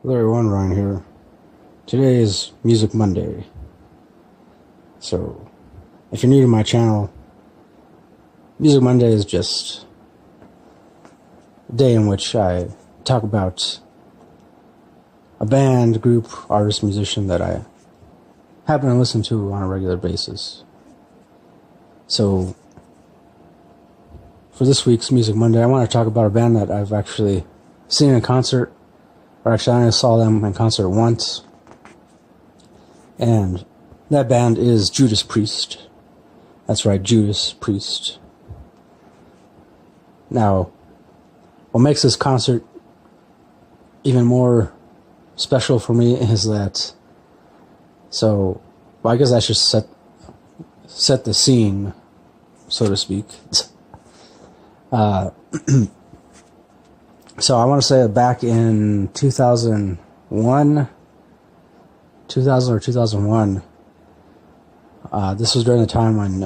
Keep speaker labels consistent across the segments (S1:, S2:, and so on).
S1: Hello everyone, Ryan here. Today is Music Monday. So, if you're new to my channel, Music Monday is just a day in which I talk about a band, group, artist, musician that I happen to listen to on a regular basis. So, for this week's Music Monday, I want to talk about a band that I've actually seen in concert. Or actually, I only saw them in concert once. And that band is Judas Priest. That's right, Judas Priest. Now, what makes this concert even more special for me is that... I guess I should set the scene, so to speak. So I want to say that back in 2000 or 2001, this was during the time when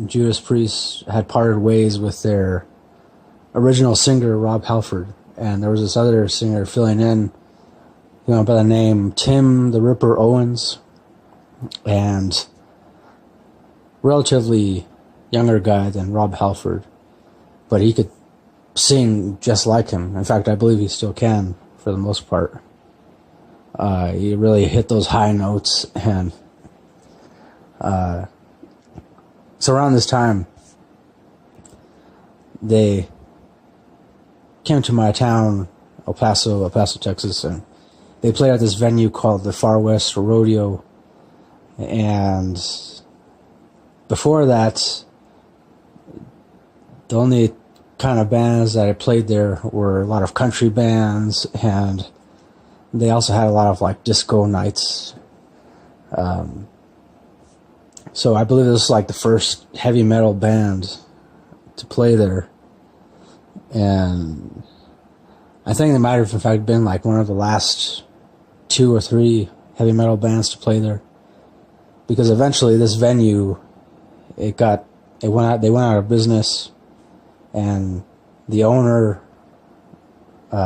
S1: Judas Priest had parted ways with their original singer, Rob Halford, and there was this other singer filling in, by the name Tim the Ripper Owens, and relatively younger guy than Rob Halford, but he could sing just like him. In fact, I believe he still can for the most part. He really hit those high notes, and so around this time they came to my town, El Paso, Texas, and they played at this venue called the Far West Rodeo. And before that, the only kind of bands that I played there were a lot of country bands, and they also had a lot of disco nights. So I believe this was the first heavy metal band to play there, and I think they might have in fact been one of the last 2 or 3 heavy metal bands to play there, because eventually this venue they went out of business. And the owner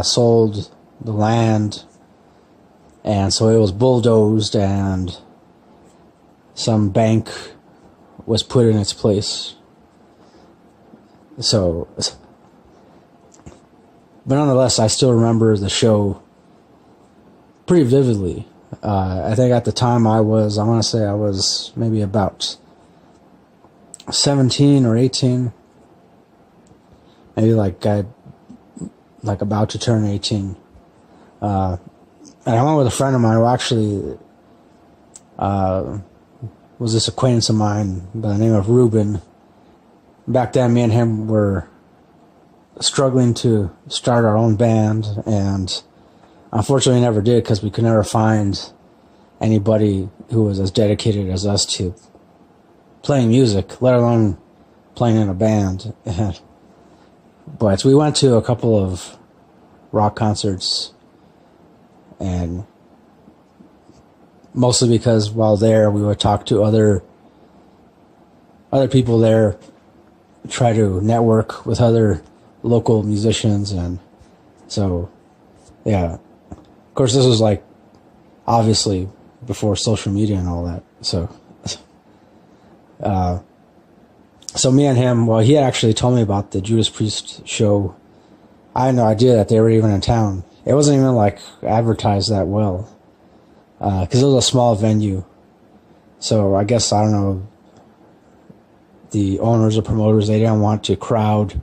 S1: sold the land, and so it was bulldozed, and some bank was put in its place. So, but nonetheless, I still remember the show pretty vividly. I think at the time I want to say I was maybe about 17 or 18. Maybe about to turn 18. And I went with a friend of mine who actually was this acquaintance of mine by the name of Ruben. Back then, me and him were struggling to start our own band, and unfortunately never did, because we could never find anybody who was as dedicated as us to playing music, let alone playing in a band. But we went to a couple of rock concerts, and mostly because while there we would talk to other people there, try to network with other local musicians, and so yeah. Of course, this was obviously before social media and all that. So me and him, he had actually told me about the Judas Priest show. I had no idea that they were even in town. It wasn't even advertised that well, because it was a small venue. So I guess, I don't know, the owners or promoters, they didn't want to crowd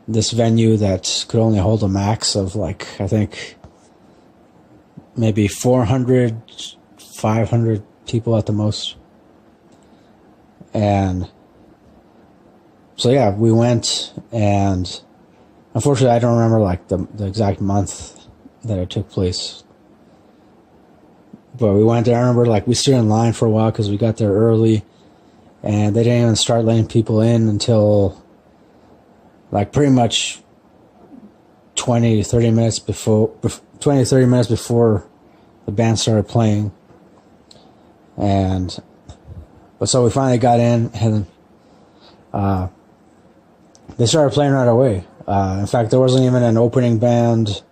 S1: this venue that could only hold a max of I think maybe 400, 500 people at the most. And so yeah, we went, and unfortunately I don't remember the exact month that it took place. But we went there. I remember we stood in line for a while because we got there early, and they didn't even start letting people in until pretty much 20 to 30 minutes before the band started playing. But so we finally got in, and they started playing right away. In fact, there wasn't even an opening band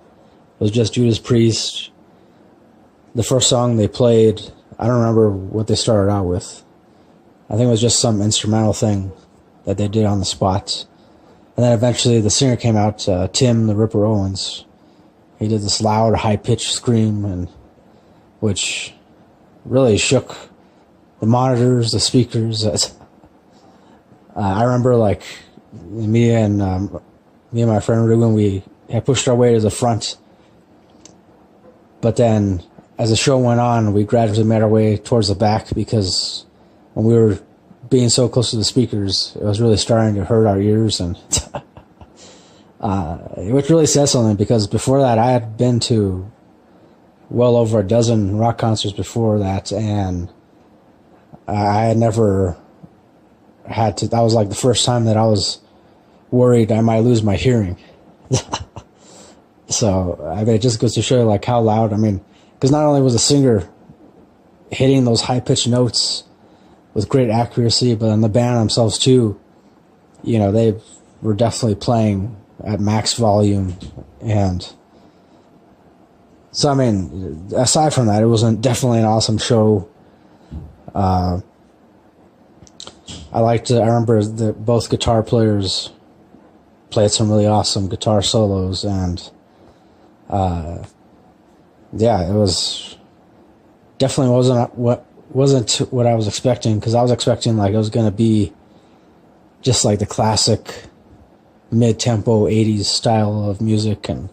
S1: was just Judas Priest. The first song they played, I don't remember what they started out with. I think it was just some instrumental thing that they did on the spot. And then eventually the singer came out, Tim the Ripper Owens. He did this loud, high-pitched scream, and which really shook the monitors, the speakers. I remember, like, me and my friend Ruben, we had pushed our way to the front. But then, as the show went on, we gradually made our way towards the back because when we were being so close to the speakers, it was really starting to hurt our ears, and which really says something, because before that I had been to well over a dozen rock concerts before that, and I had never had to. That was like the first time that I was worried I might lose my hearing. So I mean, it just goes to show you like how loud. I mean, because not only was the singer hitting those high-pitched notes with great accuracy, but then the band themselves too, you know, they were definitely playing at max volume. And so, I mean, aside from that, it was definitely an awesome show. I remember that both guitar players played some really awesome guitar solos, and yeah, it was definitely wasn't what I was expecting, because I was expecting like it was going to be just like the classic mid-tempo 80s style of music and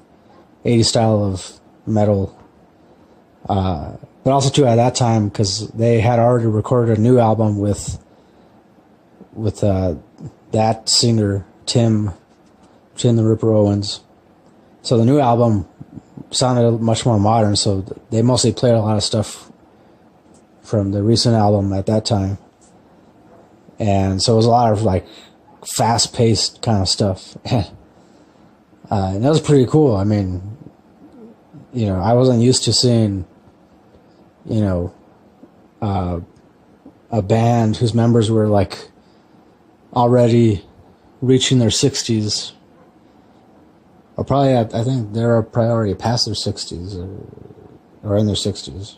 S1: 80s style of metal, but also too at that time, because they had already recorded a new album with that singer Tim the Ripper Owens. So the new album sounded much more modern, so they mostly played a lot of stuff from the recent album at that time. And so it was a lot of like fast-paced kind of stuff. And that was pretty cool. I mean, you know, I wasn't used to seeing, you know, a band whose members were like already reaching their 60s. Or probably, I think they're probably already past their 60s or in their 60s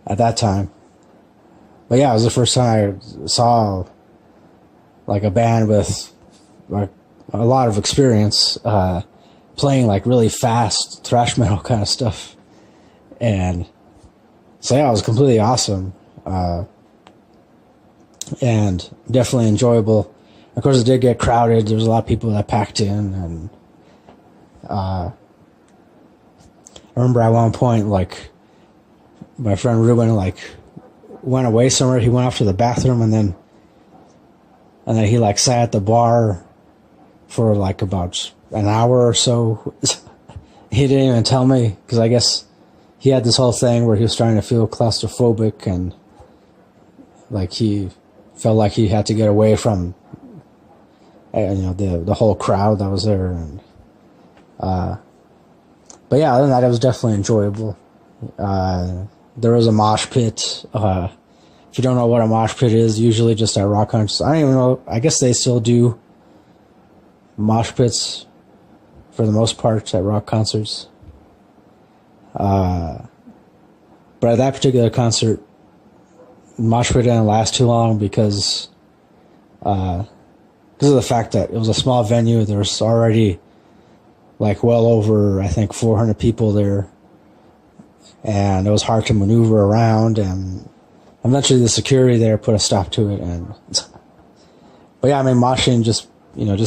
S1: at that time. But yeah, it was the first time I saw like a band with like a lot of experience playing like really fast thrash metal kind of stuff. And so yeah, it was completely awesome and definitely enjoyable. Of course, it did get crowded. There was a lot of people that packed in, and I remember at one point, like, my friend Ruben, like, went away somewhere. He went off to the bathroom, and then he, like, sat at the bar for, like, about an hour or so. He didn't even tell me, because I guess he had this whole thing where he was starting to feel claustrophobic, and, like, he felt like he had to get away from, you know, the whole crowd that was there. And but yeah, other than that, it was definitely enjoyable. There was a mosh pit. If you don't know what a mosh pit is, usually just at rock concerts. I don't even know. I guess they still do mosh pits for the most part at rock concerts. But at that particular concert, mosh pit didn't last too long because of the fact that it was a small venue. There was already like well over, I think, 400 people there, and it was hard to maneuver around, and eventually the security there put a stop to it. And but yeah, I mean, moshing just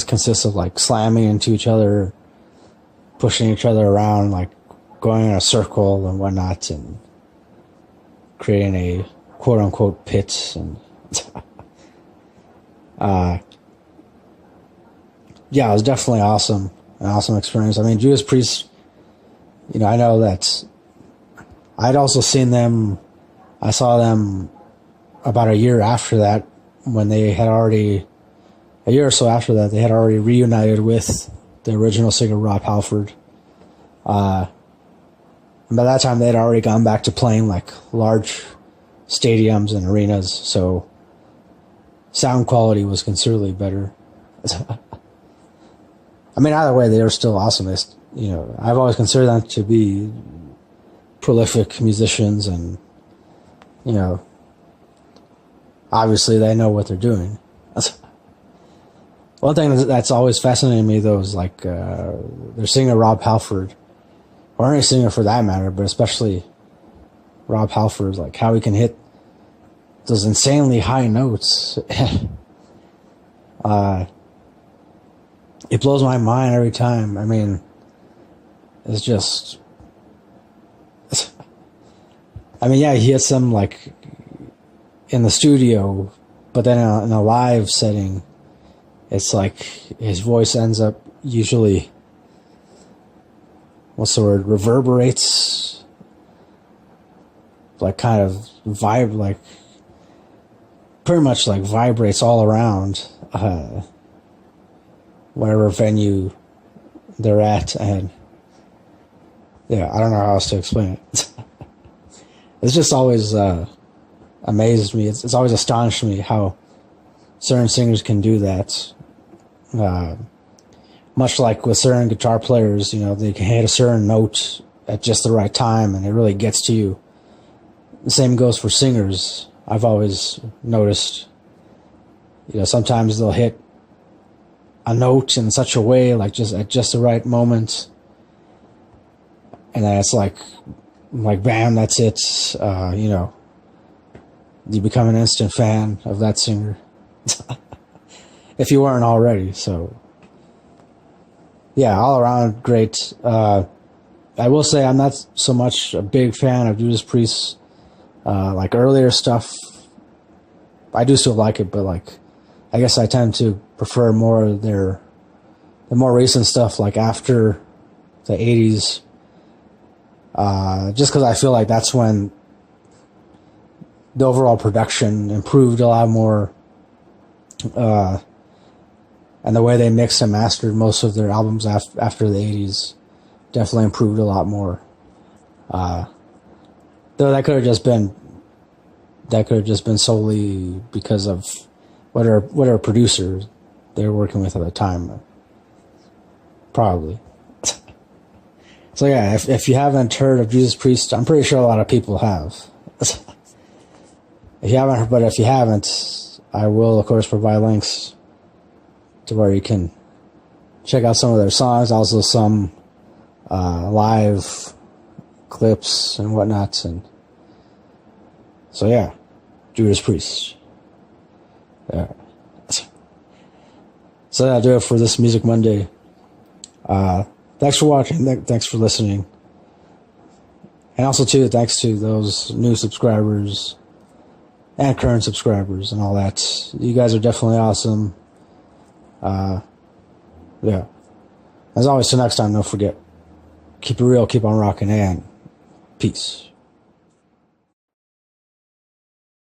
S1: consists of like slamming into each other, pushing each other around, like going in a circle and whatnot, and creating a quote-unquote pit. And yeah, it was definitely awesome. An awesome experience. I mean, Judas Priest, you know, I know that I'd also seen them. I saw them about a year after that, when they had already, a year or so after that, they had already reunited with the original singer, Rob Halford. And by that time, they had already gone back to playing like large stadiums and arenas, so sound quality was considerably better. I mean, either way, they were still awesome. I've always considered them to be prolific musicians, and obviously they know what they're doing. One thing that's always fascinated me, though, is like their singer Rob Halford, or any singer for that matter, but especially Rob Halford, like how he can hit those insanely high notes. It blows my mind every time. I mean, it's just, yeah, he hits them like in the studio, but then in a live setting, it's like his voice ends up usually, what's the word, reverberates, like kind of like pretty much like vibrates all around whatever venue they're at. And yeah, I don't know how else to explain it. It's just always amazed me. It's always astonished me how certain singers can do that. Much like with certain guitar players, they can hit a certain note at just the right time and it really gets to you. The same goes for singers. I've always noticed, sometimes they'll hit a note in such a way, like just at just the right moment, and then it's like bam, that's it. You become an instant fan of that singer if you weren't already. So yeah, all around great. I will say I'm not so much a big fan of Judas Priest, like earlier stuff. I do still like it, but like I guess I tend to prefer more of the more recent stuff, like after the 80s, just because I feel like that's when the overall production improved a lot more, and the way they mixed and mastered most of their albums after the 80s definitely improved a lot more. Though that could have just been solely because of whatever producer they were working with at the time, probably. So yeah, if you haven't heard of Judas Priest, I'm pretty sure a lot of people have. If you haven't, I will of course provide links to where you can check out some of their songs, also some live clips and whatnot. And so yeah, Judas Priest. Yeah. So that'll do it for this Music Monday. Thanks for watching. Thanks for listening. And also, too, thanks to those new subscribers and current subscribers and all that. You guys are definitely awesome. Yeah. As always, till next time, don't forget, keep it real, keep on rocking, and peace.